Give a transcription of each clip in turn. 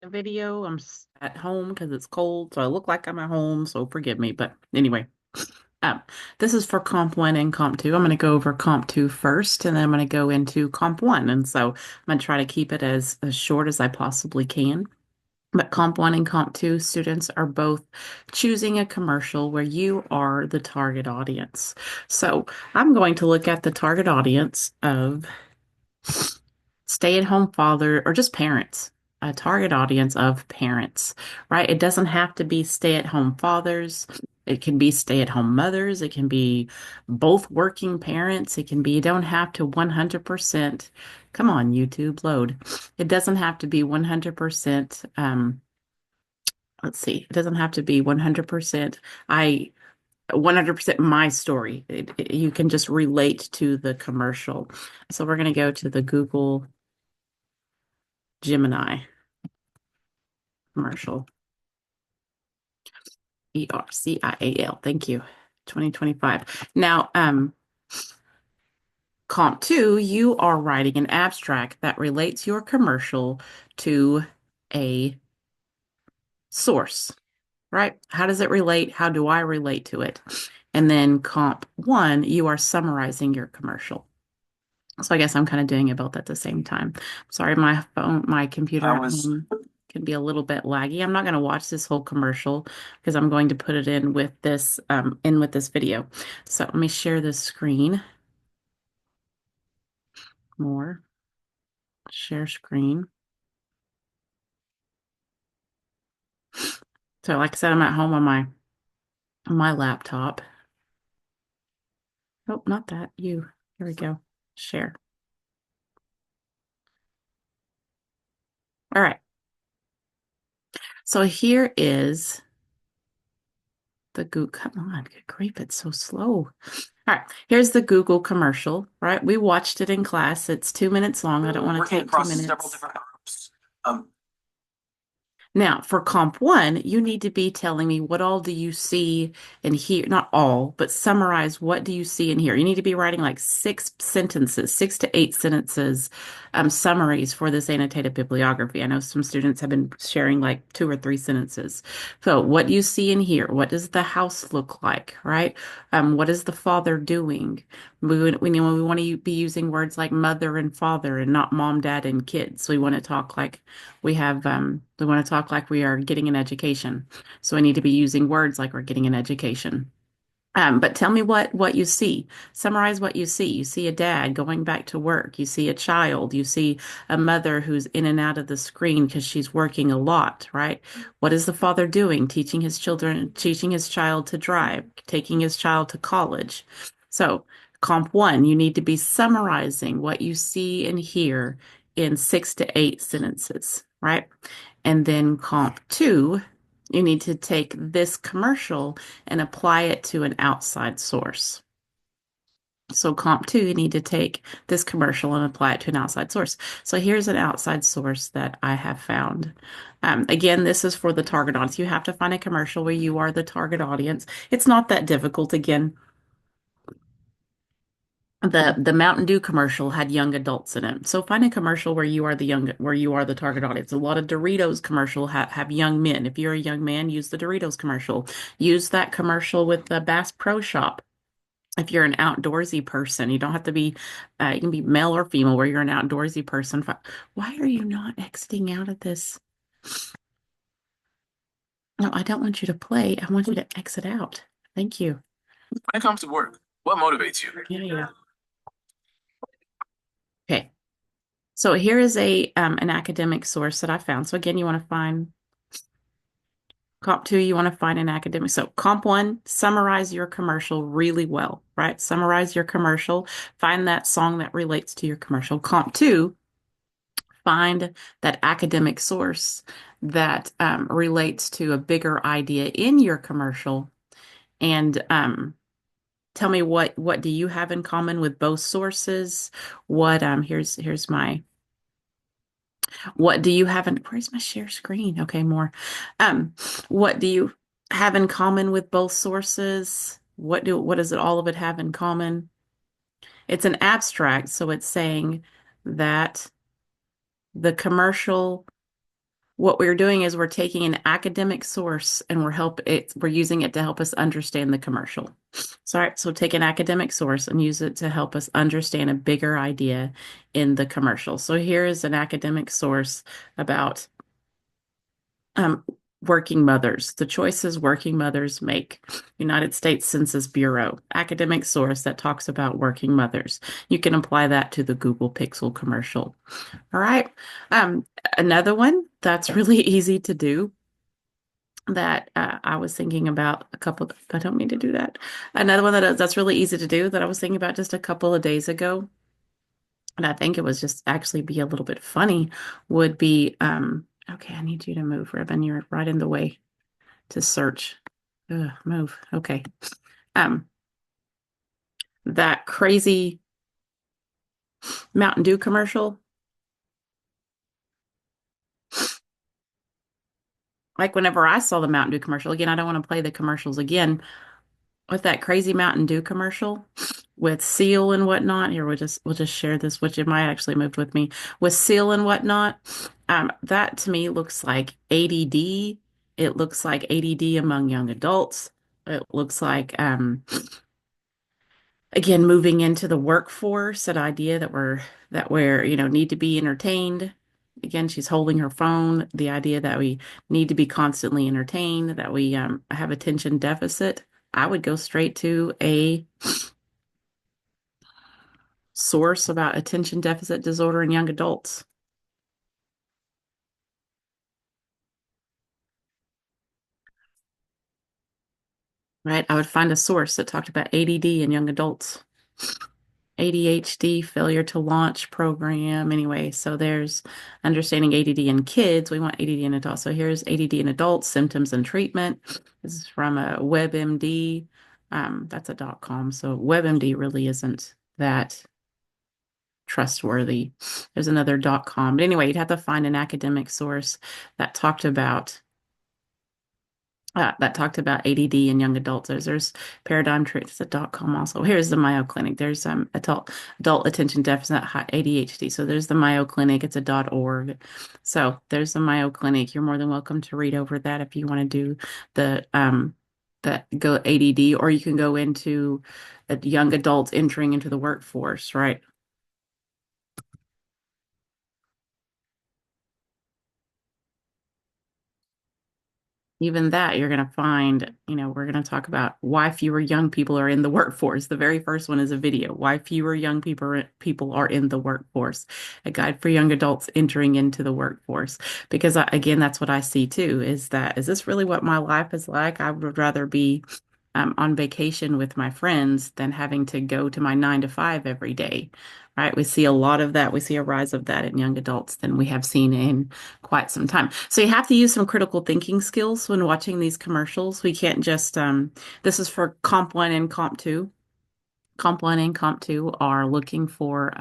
The video. At home because it's cold, so I look like I'm at home, so forgive me. But anyway, um, this is for Comp 1 and Comp 2. I'm going to go over Comp 2 first, and then I'm going to go into Comp 1. And so I'm going to try to keep it as short as I possibly can. But Comp 1 and Comp 2 students are both choosing a commercial where you are the target audience. So I'm going to look at the target audience of stay-at-home father or just parents, a target audience of parents, right? It doesn't have to be stay-at-home fathers. It can be stay-at-home mothers. It can be both working parents. It can be, you don't have to 100%. Come on, YouTube, load. It doesn't have to be 100%. Let's see. It doesn't have to be 100%. 100% my story. You can just relate to the commercial. So we're going to go to the Google Gemini commercial. ERCIAL. Thank you. 2025. Now, Comp 2, you are writing an abstract that relates your commercial to a source, right? How does it relate? How do I relate to it? And then Comp 1, you are summarizing your commercial. So I guess I'm kind of doing it both at the same time. Sorry, my computer I at was home can be a little bit laggy. I'm not going to watch this whole commercial because I'm going to put it in with this video. So let me share this screen more. Share screen. So like I said, I'm at home on my laptop. Oh, not that. You. Here we go. Share. All right. So here is the Google. Come on, good grief, it's so slow. All right, here's the Google commercial, right? We watched it in class. It's 2 minutes long. I don't want to working take two across several minutes. different groups. Um, Now, for Comp 1, you need to be telling me what all do you see and hear, not all, but summarize what do you see and hear. You need to be writing like 6 sentences, 6 to 8 sentences, summaries for this annotated bibliography. I know some students have been sharing like 2 or 3 sentences. So, what do you see and hear? What does the house look like, right? What is the father doing? We want to be using words like mother and father and not mom, dad, and kids. We want to talk like we want to talk like we are getting an education. So we need to be using words like we're getting an education. But tell me what you see. Summarize what you see. You see a dad going back to work. You see a child. You see a mother who's in and out of the screen because she's working a lot, right? What is the father doing? Teaching his child to drive, taking his child to college. So, Comp 1, you need to be summarizing what you see and hear in 6 to 8 sentences, right? And then Comp 2, you need to take this commercial and apply it to an outside source. So Comp 2, you need to take this commercial and apply it to an outside source. So here's an outside source that I have found. Again, this is for the target audience. You have to find a commercial where you are the target audience. It's not that difficult. Again, the Mountain Dew commercial had young adults in it. So find a commercial where you are the target audience. A lot of Doritos commercial have young men. If you're a young man, use the Doritos commercial. Use that commercial with the Bass Pro Shop. If you're an outdoorsy person, you don't have to be, you can be male or female where you're an outdoorsy person. Why are you not exiting out of this? No, I don't want you to play. I want you to exit out. Thank you. when it comes to work, what motivates you? Yeah, yeah. Okay. So here is a an academic source that I found. So again, you want to find Comp 2, you want to find an academic. So Comp 1, summarize your commercial really well, right? Summarize your commercial. Find that song that relates to your commercial. Comp 2, find that academic source that relates to a bigger idea in your commercial and tell me what do you have in common with both sources? Here's my what do you have in where's my share screen? Okay, more. Um, what do you have in common with both sources? What does it all of it have in common? It's an abstract, so it's saying that the commercial what we're doing is we're taking an academic source and we're using it to help us understand the commercial. So, all right, so take an academic source and use it to help us understand a bigger idea in the commercial. So here is an academic source about um, working mothers, the choices working mothers make. United States Census Bureau, academic source that talks about working mothers. You can apply that to the Google Pixel commercial. All right. Um, Another one that's really easy to do that I was thinking about a couple, I don't mean to do that. Another one that's really easy to do that I was thinking about just a couple of days ago, and I think it was just actually be a little bit funny, would be, okay, I need you to move, Ribbon. You're right in the way to search. Ugh, move. Okay. Um, that crazy Mountain Dew commercial. Like whenever I saw the Mountain Dew commercial, again, I don't want to play the commercials again, with that crazy Mountain Dew commercial with Seal and whatnot. Here, we'll just share this, which it might actually moved with me with Seal and whatnot. That to me looks like ADD. It looks like ADD among young adults. It looks like again moving into the workforce, that idea that we're need to be entertained. Again, she's holding her phone. The idea that we need to be constantly entertained, that we have attention deficit. I would go straight to a source about attention deficit disorder in young adults, right? I would find a source that talked about ADD in young adults, ADHD, failure to launch program. Anyway, so there's understanding ADD in kids. We want ADD in adults. So here's ADD in adults, symptoms and treatment. This is from a WebMD. That's a .com. So WebMD really isn't that trustworthy. There's another .com. But anyway, you'd have to find an academic source that talked about ADD in young adults. There's Paradigm Truths at .com also. Here's the Mayo Clinic. There's adult attention deficit ADHD. So there's the Mayo Clinic. It's a .org. So there's the Mayo Clinic. You're more than welcome to read over that if you want to do the that go ADD, or you can go into young adults entering into the workforce, right? Even that, you're going to find, we're going to talk about why fewer young people are in the workforce. The very first one is a video. Why fewer young people are in the workforce. A guide for young adults entering into the workforce. Because again, that's what I see too, is this really what my life is like? I would rather be on vacation with my friends than having to go to my 9 to 5 every day, right? We see a lot of that. We see a rise of that in young adults than we have seen in quite some time. So you have to use some critical thinking skills when watching these commercials. We can't just, this is for Comp 1 and Comp 2. Comp 1 and Comp 2 are looking for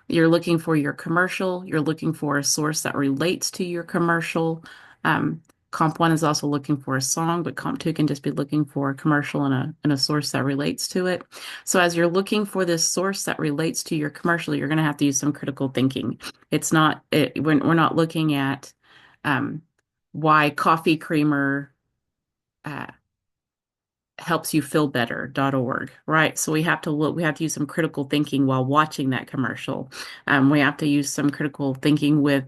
you're looking for your commercial. You're looking for a source that relates to your commercial. Um, Comp 1 is also looking for a song, but Comp 2 can just be looking for a commercial and a source that relates to it. So as you're looking for this source that relates to your commercial, you're going to have to use some critical thinking. We're not looking at um, why coffee creamer uh, helps you feel better.org, right? So we have to use some critical thinking while watching that commercial. We have to use some critical thinking with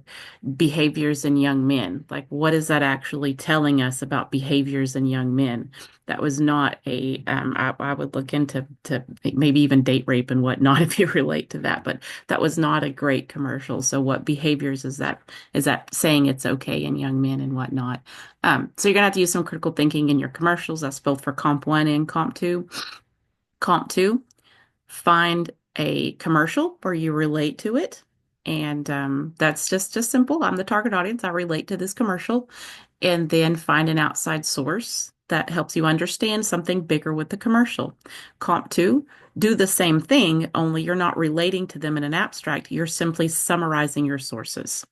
behaviors in young men. Like, what is that actually telling us about behaviors in young men? That was not I would look into to maybe even date rape and whatnot if you relate to that, but that was not a great commercial. So what behaviors is that saying it's okay in young men and whatnot? So you're gonna have to use some critical thinking in your commercials. That's both for Comp 1 and Comp 2. Comp 2, find a commercial where you relate to it. And that's just simple. I'm the target audience. I relate to this commercial. And then find an outside source that helps you understand something bigger with the commercial. Comp 2, do the same thing, only you're not relating to them in an abstract. You're simply summarizing your sources.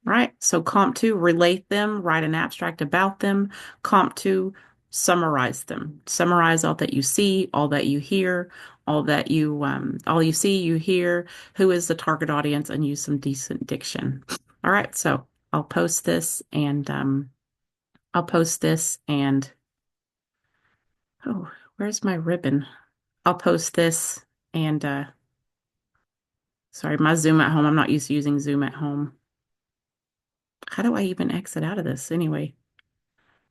Right? So Comp 2, relate them, write an abstract about them. Comp 2, summarize them. Summarize all that you see, all that you hear, all you see, you hear, who is the target audience, and use some decent diction. All right, so I'll post this and I'll post this and oh, where's my ribbon? I'll post this and sorry, my Zoom at home. I'm not used to using Zoom at home. How do I even exit out of this anyway?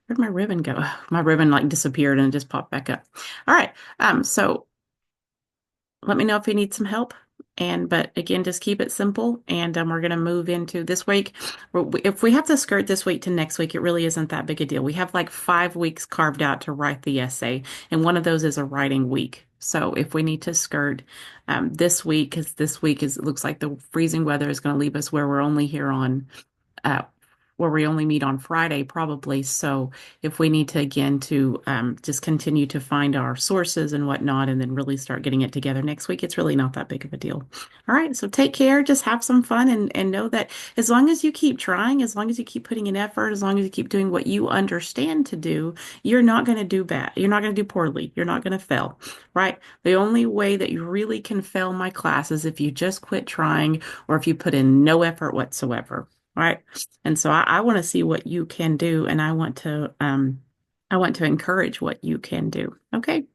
Where'd my ribbon go? Ugh, my ribbon like disappeared and it just popped back up. All right. So let me know if you need some help. But again, just keep it simple. And we're going to move into this week. If we have to skirt this week to next week, it really isn't that big a deal. We have like 5 weeks carved out to write the essay, and one of those is a writing week. So if we need to skirt this week, because this week is, it looks like the freezing weather is going to leave us where we're only here on uh, where we only meet on Friday, probably. So if we need to again to just continue to find our sources and whatnot, and then really start getting it together next week, it's really not that big of a deal. All right, so take care, just have some fun, and know that as long as you keep trying, as long as you keep putting in effort, as long as you keep doing what you understand to do, you're not going to do bad. You're not going to do poorly. You're not going to fail, right? The only way that you really can fail my class is if you just quit trying or if you put in no effort whatsoever. Right. And so I want to see what you can do, and I want to encourage what you can do. Okay.